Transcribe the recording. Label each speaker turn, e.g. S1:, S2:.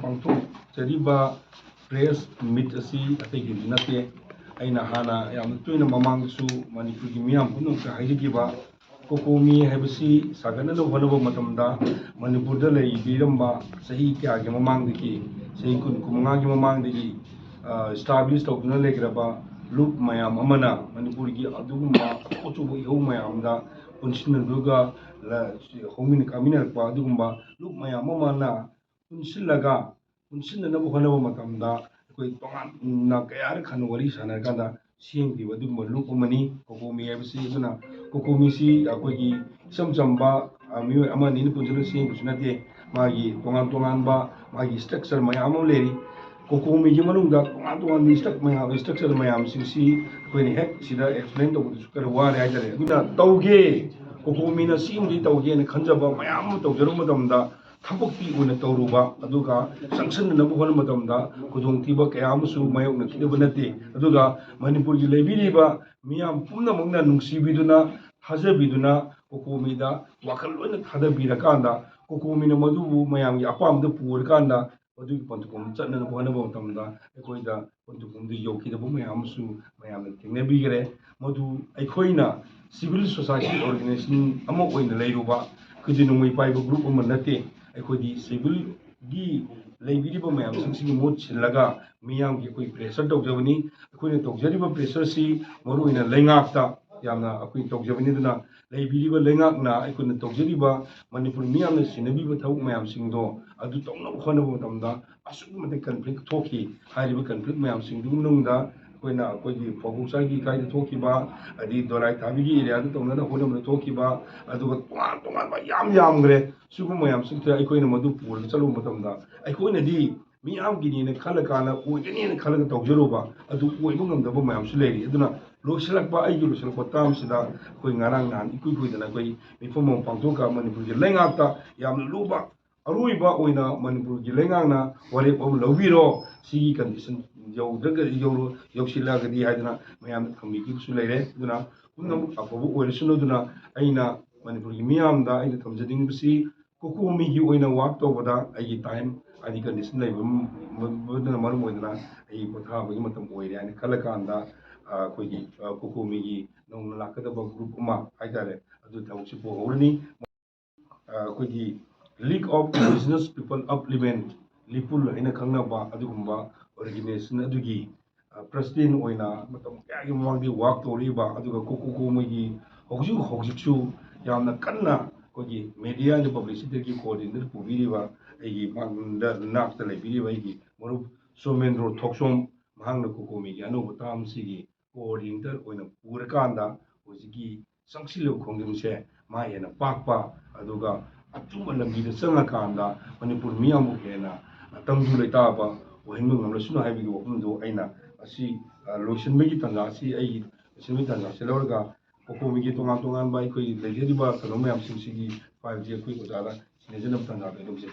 S1: ꯄꯥꯡꯊꯣꯛꯆꯔꯤꯕ press ꯃꯤꯠ ꯑꯁꯤ ꯑꯇꯩꯒꯤꯗꯤ ꯅꯠꯇꯦ ꯑꯩꯅ ꯍꯥꯟꯅ ꯌꯥꯝꯅ ꯇꯣꯏꯅ ꯃꯃꯥꯡꯗꯁꯨ ꯃꯅꯤꯄꯨꯔꯒꯤ ꯃꯤꯌꯥꯝ ꯄꯨꯝꯅꯃꯛꯇ ꯍꯥꯏꯖꯈꯤꯕ ꯀꯣꯀꯣꯃꯤ ꯍꯥꯏꯕꯁꯤ ꯁꯥꯒꯠꯅꯕ ꯍꯣꯠꯅꯕ ꯃꯇꯝꯗ ꯃꯅꯤꯄꯨꯔꯗ ꯂꯩꯕꯤꯔꯝꯕ ꯆꯍꯤ ꯀꯌꯥꯒꯤ ꯃꯃꯥꯡꯗꯒꯤ ꯆꯍꯤ 10-15ꯒꯤ ꯃꯃꯥꯡꯗꯒꯤ ꯏꯁꯇꯥꯕ꯭ꯂꯤꯁ ꯇꯧꯗꯨꯅ ꯂꯩꯈ꯭ꯔꯕ ꯂꯨꯞ ꯃꯌꯥꯝ ꯑꯃꯅ ꯃꯅꯤꯄꯨꯔꯒꯤ ꯑꯗꯨꯒꯨꯝꯕ ꯑꯆꯧ ꯑꯆꯧꯕ ꯏꯍꯧ ꯃꯌꯥꯝꯗ ꯄꯨꯟꯁꯤꯟꯅꯗꯨꯒ ꯍꯧꯃꯤꯟ ꯀꯥꯃꯤꯟꯅꯔꯛꯄ ꯑꯗꯨꯒꯨꯝꯕ ꯂꯨꯞ ꯃꯌꯥꯝ ꯑꯃꯅ ꯄꯨꯟꯁꯤꯟꯅꯅꯕ ꯍꯣꯠꯅꯕ ꯃꯇꯝꯗ ꯑꯩꯈꯣꯏ ꯇꯣꯉꯥꯟꯅ ꯀꯌꯥꯔꯛ ꯍꯟꯅ ꯋꯥꯔꯤ ꯁꯥꯟꯅꯔꯀꯥꯟꯗ ꯁꯦꯝꯈꯤꯕ ꯑꯗꯨꯒꯨꯝꯕ ꯂꯨꯞ ꯑꯃꯅꯤ ꯀꯣꯀꯣꯃꯤ ꯍꯥꯏꯕꯁꯤ ꯑꯗꯨꯅ ꯀꯣꯀꯣꯃꯤꯁꯤ ꯑꯩꯈꯣꯏꯒꯤ ꯏꯆꯝ ꯆꯝꯕ ꯃꯤꯑꯣꯏ ꯑꯃ ꯑꯅꯤꯅ ꯄꯨꯟꯁꯤꯜꯂꯒ ꯁꯦꯝꯕꯁꯨ ꯅꯠꯇꯦ ꯃꯥꯒꯤ ꯇꯣꯉꯥꯟ ꯇꯣꯉꯥꯟꯕ ꯃꯥꯒꯤ ꯁ꯭ꯇꯔꯛꯆꯔ ꯃꯌꯥꯝ ꯑꯃ ꯂꯩꯔꯤ ꯀꯣꯀꯣꯃꯤꯒꯤ ꯃꯅꯨꯡꯗ ꯇꯣꯉꯥꯟ ꯇꯣꯉꯥꯟꯕ ꯁ꯭ꯇꯔꯛꯆꯔ ꯃꯌꯥꯝꯁꯤꯡꯁꯤ ꯑꯩꯈꯣꯏꯅ ꯍꯦꯛ ꯁꯤꯗ ꯑꯦꯛꯁꯄ꯭ꯂꯦꯟ ꯇꯧꯕꯗꯁꯨ ꯈꯔ ꯋꯥꯔꯦ ꯍꯥꯏꯇꯥꯔꯦ ꯑꯗꯨꯅ ꯇꯧꯒꯦ ꯀꯣꯀꯣꯃꯤꯅ ꯁꯤꯃꯗꯤ ꯇꯧꯒꯦꯅ ꯈꯟꯖꯕ ꯃꯌꯥꯝ ꯑꯃ ꯇꯧꯖꯔꯨꯕ ꯃꯇꯝꯗ ꯊꯕꯛꯀꯤ ꯑꯣꯏꯅ ꯇꯧꯔꯨꯕ ꯑꯗꯨꯒ ꯆꯪꯁꯤꯟꯅꯅꯕ ꯍꯣꯠꯅꯕ ꯃꯇꯝꯗ ꯈꯨꯗꯣꯡꯊꯤꯕ ꯀꯌꯥ ꯑꯃꯁꯨ ꯃꯥꯌꯣꯛꯅꯈꯤꯗꯕ ꯅꯠꯇꯦ ꯑꯗꯨꯒ ꯃꯅꯤꯄꯨꯔꯒꯤ ꯂꯩꯕꯤꯔꯤꯕ ꯃꯤꯌꯥꯝ ꯄꯨꯝꯅꯃꯛꯅ ꯅꯨꯡꯁꯤꯕꯤꯗꯨꯅ ꯊꯥꯖꯕꯤꯗꯨꯅ ꯀꯣꯀꯣꯃꯤꯗ ꯋꯥꯈꯜ ꯂꯣꯏꯅ ꯊꯥꯗꯕꯤꯔꯀꯥꯟꯗ ꯀꯣꯀꯣꯃꯤꯅ ꯃꯗꯨꯕꯨ ꯃꯌꯥꯝꯒꯤ ꯑꯄꯥꯝꯕꯗ ꯄꯨꯔꯀꯥꯟꯗ ꯃꯗꯨꯒꯤ ꯄꯟꯊꯨꯡꯐꯝ ꯆꯠꯅꯅꯕ ꯍꯣꯠꯅꯕ ꯃꯇꯝꯗ ꯑꯩꯈꯣꯏꯗ ꯄꯟꯊꯨꯡꯐꯝꯗꯨ ꯌꯧꯈꯤꯗꯕ ꯃꯌꯥꯝ ꯑꯃꯁꯨ ꯃꯌꯥꯝꯅ ꯊꯦꯡꯅꯕꯤꯈ꯭ꯔꯦ ꯃꯗꯨ ꯑꯩꯈꯣꯏꯅ ꯁꯤꯚꯤꯜ ꯁꯣꯁꯥꯏꯇꯤ ꯑꯣꯔꯒꯅꯥꯏꯖꯦꯁꯟ ꯑꯃ ꯑꯣꯏꯅ ꯂꯩꯔꯨꯕ ꯈꯨꯖꯤꯟ ꯅꯣꯡꯃꯩ ꯄꯥꯏꯕ ꯒ꯭ꯔꯨꯞ ꯑꯃ ꯅꯠꯇꯦ ꯑꯩꯈꯣꯏꯗꯤ ꯁꯤꯚꯤꯜꯒꯤ ꯂꯩꯕꯤꯔꯤꯕ ꯃꯌꯥꯝꯁꯤꯡꯁꯤꯒꯤ ꯃꯍꯨꯠ ꯁꯤꯜꯂꯒ ꯃꯤꯌꯥꯝꯒꯤ ꯑꯩꯈꯣꯏ ꯄ꯭ꯔꯦꯁꯔ ꯇꯧꯖꯕꯅꯤ ꯑꯩꯈꯣꯏꯅ ꯇꯧꯖꯔꯤꯕ ꯄ꯭ꯔꯦꯁꯔꯁꯤ ꯃꯔꯨꯑꯣꯏꯅ ꯂꯩꯉꯥꯛꯇ ꯌꯥꯝꯅ ꯑꯩꯈꯣꯏ ꯇꯧꯖꯕꯅꯤ ꯑꯗꯨꯅ ꯂꯩꯕꯤꯔꯤꯕ ꯂꯩꯉꯥꯛꯅ ꯑꯩꯈꯣꯏꯅ ꯇꯧꯖꯔꯤꯕ ꯃꯅꯤꯄꯨꯔ ꯃꯤꯌꯥꯝꯅ ꯁꯤꯟꯅꯕꯤꯕ ꯊꯕꯛ ꯃꯌꯥꯝꯁꯤꯡꯗꯣ ꯑꯗꯨ ꯇꯧꯅꯕ ꯍꯣꯠꯅꯕ ꯃꯇꯝꯗ ꯑꯁꯨꯛꯀꯤ ꯃꯇꯤꯛ ꯀꯟꯐ꯭ꯂꯤꯛ ꯊꯣꯛꯈꯤ ꯍꯥꯏꯔꯤꯕ ꯀꯟꯐ꯭ꯂꯤꯛ ꯃꯌꯥꯝꯁꯤꯡꯗꯨꯒꯤ ꯃꯅꯨꯡꯗ ꯑꯩꯈꯣꯏꯒꯤ ꯐꯧꯕꯣꯛꯆꯥꯏꯒꯤ ꯏꯀꯥꯏꯗ ꯊꯣꯛꯈꯤꯕ ꯑꯗꯩ ꯗꯣꯂꯥꯏ ꯊꯥꯕꯤꯒꯤ ꯑꯦꯔꯤꯌꯥꯗ ꯇꯧꯅꯅꯕ ꯍꯣꯠꯅꯕꯗ ꯊꯣꯛꯈꯤꯕ ꯑꯗꯨꯒ ꯇꯣꯉꯥꯟ ꯇꯣꯉꯥꯟꯕ ꯌꯥꯝꯈ꯭ꯔꯦ ꯁꯤꯒꯨꯝꯕ ꯃꯌꯥꯝꯁꯤꯡꯁꯤꯗ ꯑꯩꯈꯣꯏꯅ ꯃꯗꯨ ꯄꯨꯔꯒ ꯆꯠꯂꯨꯕ ꯃꯇꯝꯗ ꯑꯩꯈꯣꯏꯅꯗꯤ ꯃꯤꯌꯥꯝꯒꯤꯅꯦꯅ ꯈꯜꯂꯀꯥꯟꯗ ꯑꯣꯏꯒꯅꯦꯅ ꯈꯜꯂꯒ ꯇꯧꯖꯔꯨꯕ ꯑꯗꯨ ꯑꯣꯏꯕ ꯉꯝꯗꯕ ꯃꯌꯥꯝꯁꯨ ꯂꯩꯔꯤ ꯑꯗꯨꯅ ꯑꯩꯒꯤ ꯂꯣꯏꯁꯤꯜꯂꯛꯄ ꯇꯥꯝꯁꯤꯗ ꯑꯩꯈꯣꯏ ꯉꯔꯥꯡ ꯅꯍꯥꯟ ꯏꯀꯨꯏ ꯀꯨꯏꯗꯅ ꯑꯩꯈꯣꯏ ꯃꯤꯐꯝ ꯑꯃ ꯄꯥꯡꯊꯣꯛꯑꯒ ꯃꯅꯤꯄꯨꯔꯒꯤ ꯂꯩꯉꯥꯛꯇ ꯌꯥꯝꯅ ꯂꯨꯕ ꯑꯔꯣꯏꯕ ꯑꯣꯏꯅ ꯃꯅꯤꯄꯨꯔꯒꯤ ꯂꯩꯉꯥꯛꯅ ꯋꯥꯔꯦꯞ ꯑꯃ ꯂꯧꯕꯤꯔꯣ ꯁꯤꯒꯤ ꯀꯟꯗꯤꯁꯟ ꯌꯧꯁꯤꯜꯂꯛꯑꯒꯗꯤ ꯍꯥꯏꯗꯅ ꯃꯌꯥꯝꯅ ꯊꯝꯕꯤꯈꯤꯕꯁꯨ ꯂꯩꯔꯦ ꯑꯗꯨꯅ ꯄꯨꯝꯅꯃꯛ ꯑꯐꯕ ꯑꯣꯏꯔꯁꯅꯨ ꯑꯗꯨꯅ ꯑꯩꯅ ꯃꯅꯤꯄꯨꯔꯒꯤ ꯃꯤꯌꯥꯝꯗ ꯑꯩꯅ ꯊꯝꯖꯅꯤꯡꯕꯁꯤ ꯀꯣꯀꯣꯃꯤꯒꯤ ꯑꯣꯏꯅ ꯋꯥꯛ ꯇꯧꯕꯗ ꯑꯩꯒꯤ ꯇꯥꯏꯝ ꯍꯥꯏꯗꯤ ꯀꯟꯗꯤꯁꯟ ꯂꯩꯕꯗꯨꯅ ꯃꯔꯝ ꯑꯣꯏꯗꯅ ꯑꯩ ꯄꯣꯊꯥꯕꯒꯤ ꯃꯇꯝ ꯑꯣꯏꯔꯦ ꯍꯥꯏꯅ ꯈꯜꯂꯀꯥꯟꯗ ꯑꯩꯈꯣꯏꯒꯤ ꯀꯣꯀꯣꯃꯤꯒꯤ ꯅꯧꯅ ꯂꯥꯛꯀꯗꯕ ꯒ꯭ꯔꯨꯞ ꯑꯃ ꯍꯥꯏꯇꯥꯔꯦ ꯑꯗꯨ ꯊꯕꯛꯁꯤ ꯄꯨꯍꯧꯔꯅꯤ ꯑꯩꯈꯣꯏꯒꯤ ꯂꯤꯒ ꯑꯣꯐ ꯏꯟꯗꯤꯖꯤꯅꯁ ꯄꯤꯄꯜ ꯑꯞꯂꯤꯃꯦꯟꯠ ꯂꯤꯄꯨꯜ ꯍꯥꯏꯅ ꯈꯪꯅꯕ ꯑꯗꯨꯒꯨꯝꯕ ꯑꯣꯔꯒꯅꯥꯏꯖꯦꯁꯟ ꯑꯗꯨꯒꯤ ꯄ꯭ꯔꯁꯤꯗꯦꯟ ꯑꯣꯏꯅ ꯃꯇꯝ ꯀꯌꯥꯒꯤ ꯃꯃꯥꯡꯗꯒꯤ ꯋꯥꯛ ꯇꯧꯔꯛꯏꯕ ꯑꯗꯨꯒ ꯀꯣꯀꯣꯃꯤꯒꯤ ꯍꯧꯖꯤꯛꯁꯨ ꯌꯥꯝꯅ ꯀꯟꯅ ꯑꯩꯈꯣꯏꯒꯤ ꯃꯦꯗꯤꯌꯥ ꯑꯦꯟ ꯄꯕ꯭ꯂꯤꯁꯤꯇꯤꯒꯤ ꯀꯣꯑꯣꯔꯗꯤꯅꯦꯇꯔ ꯄꯨꯕꯤꯔꯤꯕ ꯑꯩꯒꯤ ꯅꯥꯛꯇ ꯂꯩꯕꯤꯔꯤꯕ ꯑꯩꯒꯤ ꯃꯔꯨꯞ ꯁꯣꯃꯦꯟꯗ꯭ꯔꯣ ꯊꯣꯛꯁꯣꯝ ꯃꯍꯥꯛꯅ ꯀꯣꯀꯣꯃꯤꯒꯤ ꯑꯅꯧꯕ ꯇꯥꯝꯁꯤꯒꯤ ꯀꯣꯑꯣꯔꯗꯤꯅꯦꯇꯔ ꯑꯣꯏꯅ ꯄꯨꯔꯀꯥꯟꯗ ꯍꯧꯖꯤꯛꯀꯤ ꯆꯪꯁꯤꯜꯂꯤꯕ ꯈꯣꯡꯖꯪꯁꯦ ꯃꯥ ꯍꯦꯟꯅ ꯄꯥꯛꯄ ꯑꯗꯨꯒ ꯑꯆꯨꯝꯕ ꯂꯝꯕꯤꯗ ꯆꯪꯉꯀꯥꯟꯗ ꯃꯅꯤꯄꯨꯔ ꯃꯤꯌꯥꯝꯕꯨ ꯍꯦꯟꯅ ꯇꯪꯗꯨ ꯂꯩꯇꯥꯕ ꯑꯣꯏꯍꯟꯕ ꯉꯝꯂꯁꯅꯨ ꯍꯥꯏꯕꯒꯤ ꯋꯥꯐꯝꯗꯨ ꯑꯩꯅ ꯑꯁꯤ ꯂꯣꯏꯁꯤꯟꯕꯒꯤ ꯇꯥꯟꯖꯥ ꯑꯁꯤ ꯑꯩꯒꯤ ꯂꯣꯏꯁꯤꯟꯕꯒꯤ ꯇꯥꯟꯖꯥꯁꯤ ꯂꯧꯔꯒ ꯀꯣꯀꯣꯃꯤꯒꯤ ꯇꯣꯉꯥꯟ ꯇꯣꯉꯥꯟꯕ ꯑꯩꯈꯣꯏ ꯂꯩꯖꯔꯤꯕ ꯀꯩꯅꯣ ꯃꯌꯥꯝꯁꯤꯡꯁꯤꯒꯤ ꯐꯥꯏꯜꯁꯤ ꯑꯩꯈꯣꯏ ꯑꯣꯖꯥꯗ ꯁꯤꯟꯅꯖꯅꯕ ꯇꯥꯟꯖꯥꯗ ꯂꯧꯖꯩ